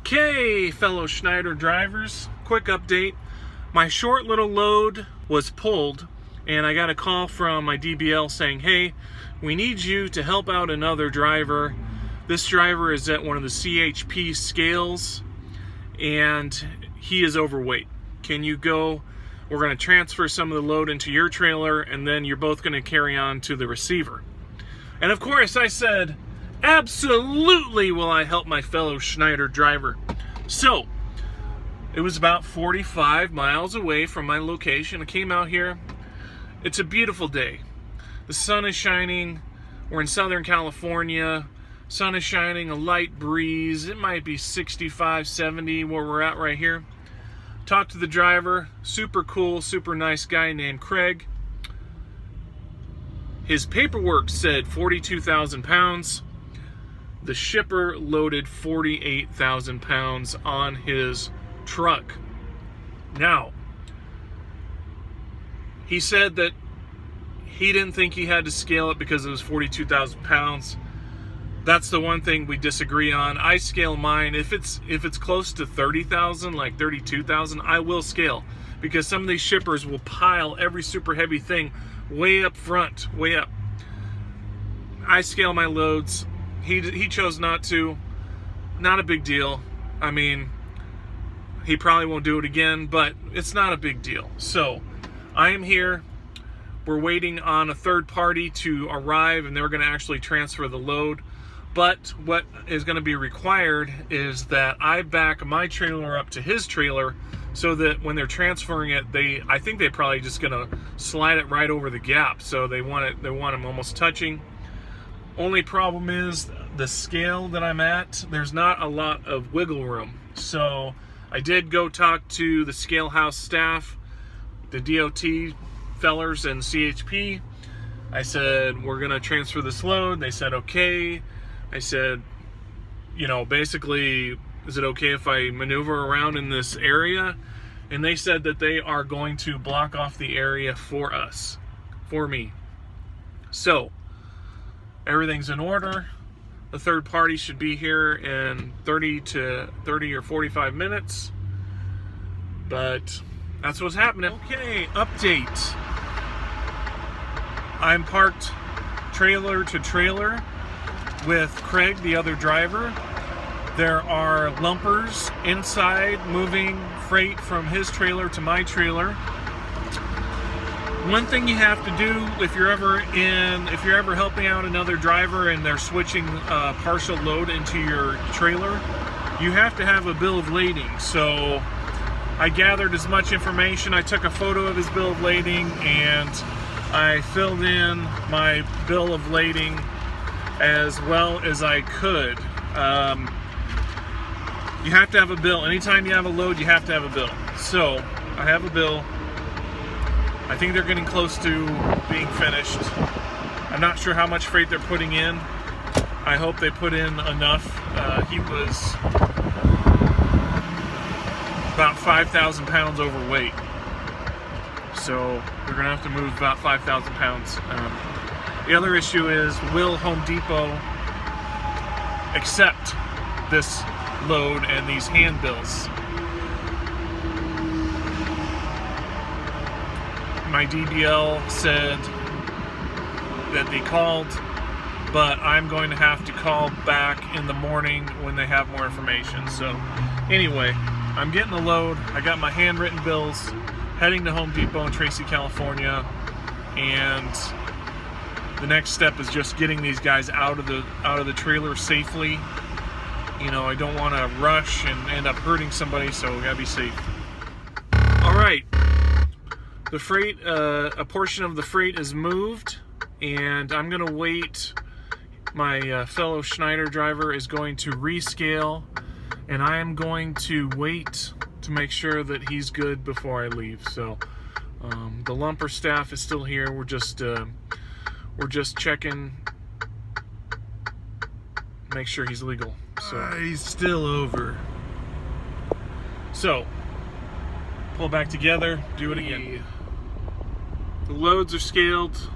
Okay, fellow Schneider drivers, quick update. My short little load was pulled, and I got a call from my DBL saying, hey, we need you to help out another driver. This driver is at one of the CHP scales, and he is overweight. Can you go? We're going to transfer some of the load into your trailer, and then you're both going to carry on to the receiver. And of course, I said, absolutely will I help my fellow Schneider driver. So, it was about 45 miles away from my location. I came out here. It's a beautiful day. The sun is shining. We're in Southern California. Sun is shining, a light breeze. It might be 65, 70 where we're at right here. Talked to the driver. Super cool, super nice guy named Craig. His paperwork said 42,000 pounds. The shipper loaded 48,000 pounds on his truck. Now, he said that he didn't think he had to scale it because it was 42,000 pounds. That's the one thing we disagree on. I scale mine. If it's close to 30,000, like 32,000, I will scale, because some of these shippers will pile every super heavy thing way up front, way up. I scale my loads. He chose not to. Not a big deal. I mean, he probably won't do it again, but it's not a big deal. So, I am here. We're waiting on a third party to arrive, and they're going to actually transfer the load. But what is going to be required is that I back my trailer up to his trailer, so that when they're transferring it, I think they're probably just going to slide it right over the gap. So they want them almost touching. Only problem is the scale that I'm at, there's not a lot of wiggle room. So I did go talk to the scale house staff, the DOT fellers and CHP. I said, we're going to transfer this load. They said, okay. I said, you know, basically, is it okay if I maneuver around in this area? And they said that they are going to block off the area for us, for me. So, everything's in order. The third party should be here in 30 or 45 minutes. But that's what's happening. Okay, update. I'm parked trailer to trailer with Craig, the other driver. There are lumpers inside moving freight from his trailer to my trailer. One thing you have to do if you're ever helping out another driver and they're switching partial load into your trailer, you have to have a bill of lading. So I gathered as much information. I took a photo of his bill of lading and I filled in my bill of lading as well as I could. You have to have a bill. Anytime you have a load, you have to have a bill. So I have a bill. I think they're getting close to being finished. I'm not sure how much freight they're putting in. I hope they put in enough. He was about 5,000 pounds overweight. So we're gonna have to move about 5,000 pounds. The other issue is, will Home Depot accept this load and these handbills? My DBL said that they called, but I'm going to have to call back in the morning when they have more information. So anyway, I'm getting the load. I got my handwritten bills, heading to Home Depot in Tracy, California, and the next step is just getting these guys out of the trailer safely. You know, I don't want to rush and end up hurting somebody, so we gotta be safe. All right, the freight, a portion of the freight is moved, and I'm gonna wait. My fellow Schneider driver is going to rescale, and I am going to wait to make sure that he's good before I leave. So the lumper staff is still here. We're just checking, make sure he's legal. So he's still over. So pull back together, do it again. The loads are scaled.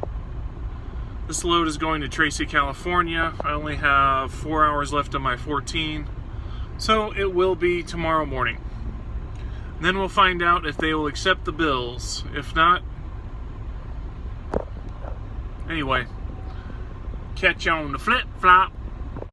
This load is going to Tracy, California. I only have 4 hours left on my 14. So it will be tomorrow morning. Then we'll find out if they will accept the bills. If not, anyway, catch you on the flip flop.